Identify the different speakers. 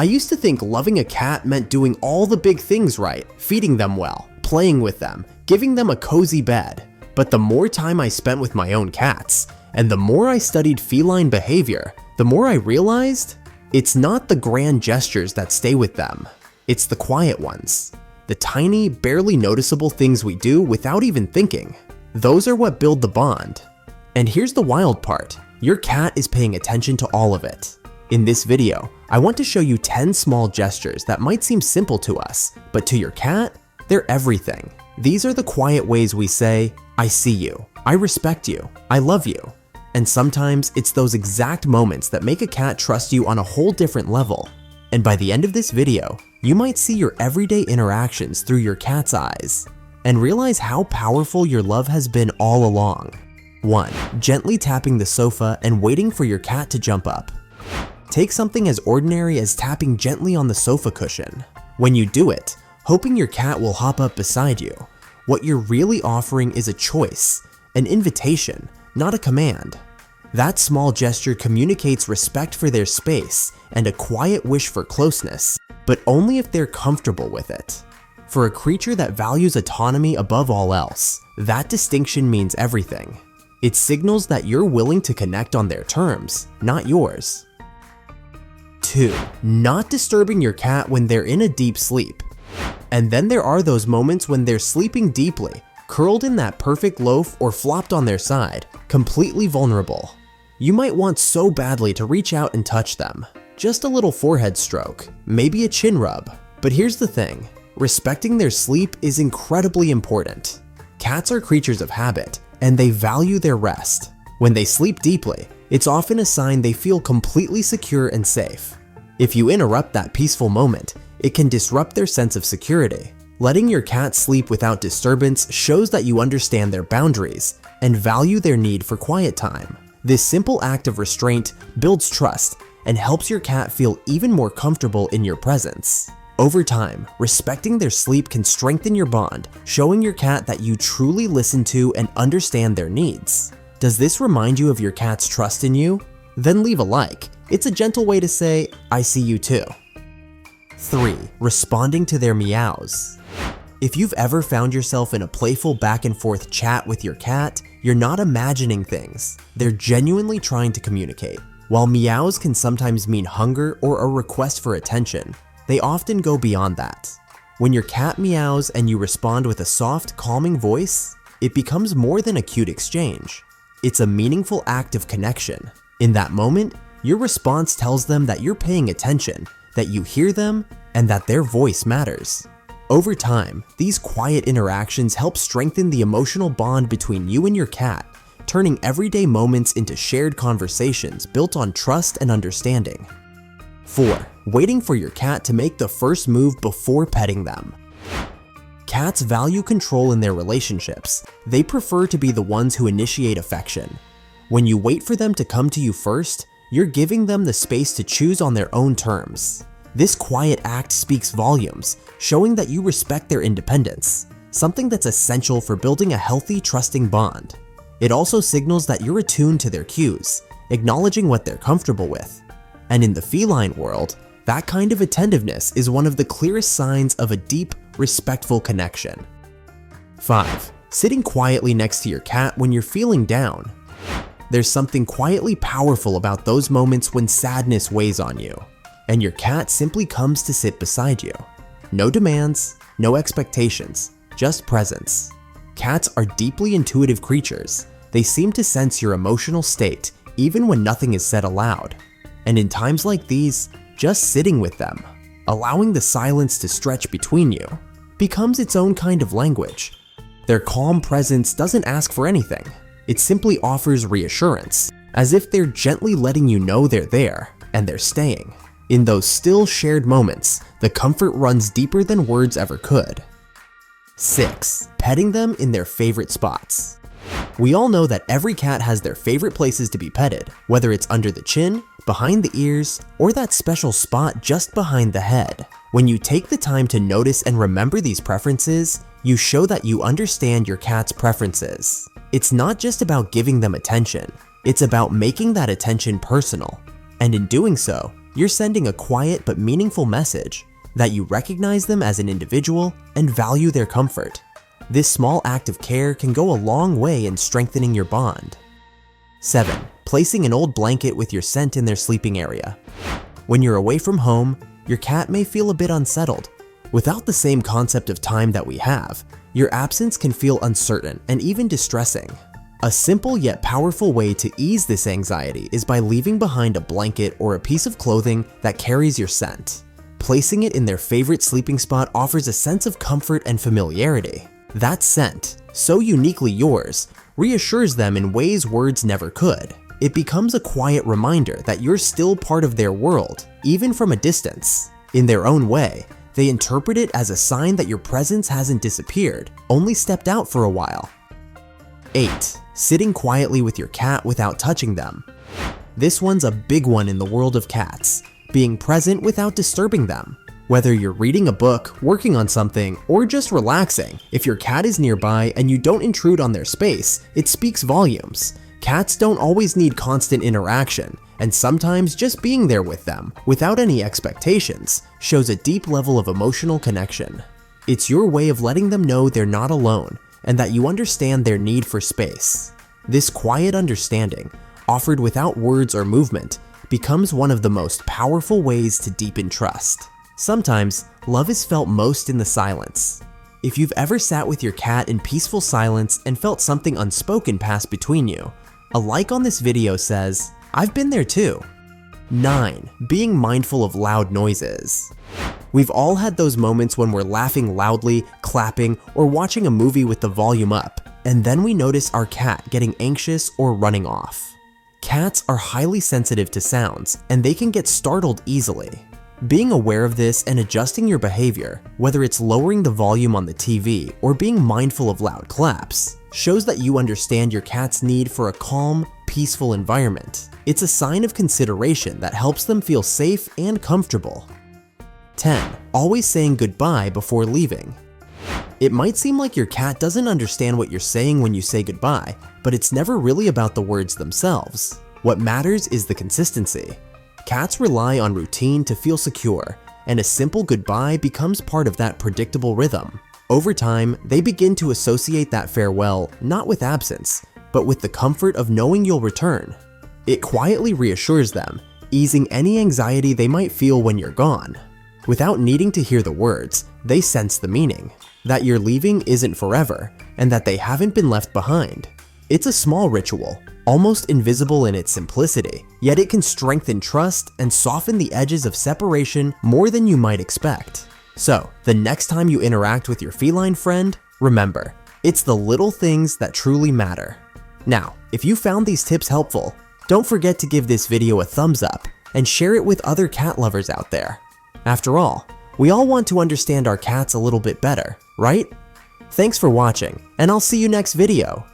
Speaker 1: I used to think loving a cat meant doing all the big things right, feeding them well, playing with them, giving them a cozy bed. But the more time I spent with my own cats, and the more I studied feline behavior, the more I realized it's not the grand gestures that stay with them. It's the quiet ones. The tiny, barely noticeable things we do without even thinking. Those are what build the bond. And here's the wild part. Your cat is paying attention to all of it. In this video, I want to show you 10 small gestures that might seem simple to us, but to your cat, they're everything. These are the quiet ways we say, I see you, I respect you, I love you. And sometimes it's those exact moments that make a cat trust you on a whole different level. And by the end of this video, you might see your everyday interactions through your cat's eyes and realize how powerful your love has been all along. 1. Gently tapping the sofa and waiting for your cat to jump up. Take something as ordinary as tapping gently on the sofa cushion. When you do it, hoping your cat will hop up beside you, what you're really offering is a choice, an invitation, not a command. That small gesture communicates respect for their space and a quiet wish for closeness, but only if they're comfortable with it. For a creature that values autonomy above all else, that distinction means everything. It signals that you're willing to connect on their terms, not yours. 2. Not disturbing your cat when they're in a deep sleep. And then there are those moments when they're sleeping deeply, curled in that perfect loaf or flopped on their side, completely vulnerable. You might want so badly to reach out and touch them. Just a little forehead stroke, maybe a chin rub. But here's the thing, respecting their sleep is incredibly important. Cats are creatures of habit, and they value their rest. When they sleep deeply, it's often a sign they feel completely secure and safe. If you interrupt that peaceful moment, it can disrupt their sense of security. Letting your cat sleep without disturbance shows that you understand their boundaries and value their need for quiet time. This simple act of restraint builds trust and helps your cat feel even more comfortable in your presence. Over time, respecting their sleep can strengthen your bond, showing your cat that you truly listen to and understand their needs. Does this remind you of your cat's trust in you? Then leave a like. It's a gentle way to say, I see you too. 3. Responding to their meows. If you've ever found yourself in a playful back and forth chat with your cat, you're not imagining things. They're genuinely trying to communicate. While meows can sometimes mean hunger or a request for attention, they often go beyond that. When your cat meows and you respond with a soft, calming voice, it becomes more than a cute exchange. It's a meaningful act of connection. In that moment, your response tells them that you're paying attention, that you hear them, and that their voice matters. Over time, these quiet interactions help strengthen the emotional bond between you and your cat, turning everyday moments into shared conversations built on trust and understanding. 4. Waiting for your cat to make the first move before petting them. Cats value control in their relationships. They prefer to be the ones who initiate affection. When you wait for them to come to you first, you're giving them the space to choose on their own terms. This quiet act speaks volumes, showing that you respect their independence, something that's essential for building a healthy, trusting bond. It also signals that you're attuned to their cues, acknowledging what they're comfortable with. And in the feline world, that kind of attentiveness is one of the clearest signs of a deep, respectful connection. 5. Sitting quietly next to your cat when you're feeling down. There's something quietly powerful about those moments when sadness weighs on you, and your cat simply comes to sit beside you. No demands, no expectations, just presence. Cats are deeply intuitive creatures. They seem to sense your emotional state even when nothing is said aloud. And in times like these, just sitting with them, allowing the silence to stretch between you, becomes its own kind of language. Their calm presence doesn't ask for anything. It simply offers reassurance, as if they're gently letting you know they're there and they're staying. In those still shared moments, the comfort runs deeper than words ever could. 6. Petting them in their favorite spots. We all know that every cat has their favorite places to be petted, whether it's under the chin, behind the ears, or that special spot just behind the head. When you take the time to notice and remember these preferences, you show that you understand your cat's preferences. It's not just about giving them attention, it's about making that attention personal. And in doing so, you're sending a quiet but meaningful message that you recognize them as an individual and value their comfort. This small act of care can go a long way in strengthening your bond. 7. Placing an old blanket with your scent in their sleeping area. When you're away from home, your cat may feel a bit unsettled. Without the same concept of time that we have, your absence can feel uncertain and even distressing. A simple yet powerful way to ease this anxiety is by leaving behind a blanket or a piece of clothing that carries your scent. Placing it in their favorite sleeping spot offers a sense of comfort and familiarity. That scent, so uniquely yours, reassures them in ways words never could. It becomes a quiet reminder that you're still part of their world, even from a distance. In their own way, they interpret it as a sign that your presence hasn't disappeared, only stepped out for a while. 8. Sitting quietly with your cat without touching them. This one's a big one in the world of cats, being present without disturbing them. Whether you're reading a book, working on something, or just relaxing, if your cat is nearby and you don't intrude on their space, it speaks volumes. Cats don't always need constant interaction, and sometimes just being there with them, without any expectations, shows a deep level of emotional connection. It's your way of letting them know they're not alone, and that you understand their need for space. This quiet understanding, offered without words or movement, becomes one of the most powerful ways to deepen trust. Sometimes, love is felt most in the silence. If you've ever sat with your cat in peaceful silence and felt something unspoken pass between you, a like on this video says, "I've been there too." 9. Being mindful of loud noises. We've all had those moments when we're laughing loudly, clapping, or watching a movie with the volume up, and then we notice our cat getting anxious or running off. Cats are highly sensitive to sounds, and they can get startled easily. Being aware of this and adjusting your behavior, whether it's lowering the volume on the TV or being mindful of loud claps, shows that you understand your cat's need for a calm, peaceful environment. It's a sign of consideration that helps them feel safe and comfortable. 10. Always saying goodbye before leaving. It might seem like your cat doesn't understand what you're saying when you say goodbye, but it's never really about the words themselves. What matters is the consistency. Cats rely on routine to feel secure, and a simple goodbye becomes part of that predictable rhythm. Over time, they begin to associate that farewell not with absence, but with the comfort of knowing you'll return. It quietly reassures them, easing any anxiety they might feel when you're gone. Without needing to hear the words, they sense the meaning, that your leaving isn't forever, and that they haven't been left behind. It's a small ritual, almost invisible in its simplicity, yet it can strengthen trust and soften the edges of separation more than you might expect. So, the next time you interact with your feline friend, remember, it's the little things that truly matter. Now, if you found these tips helpful, don't forget to give this video a thumbs up and share it with other cat lovers out there. After all, we all want to understand our cats a little bit better, right? Thanks for watching, and I'll see you next video.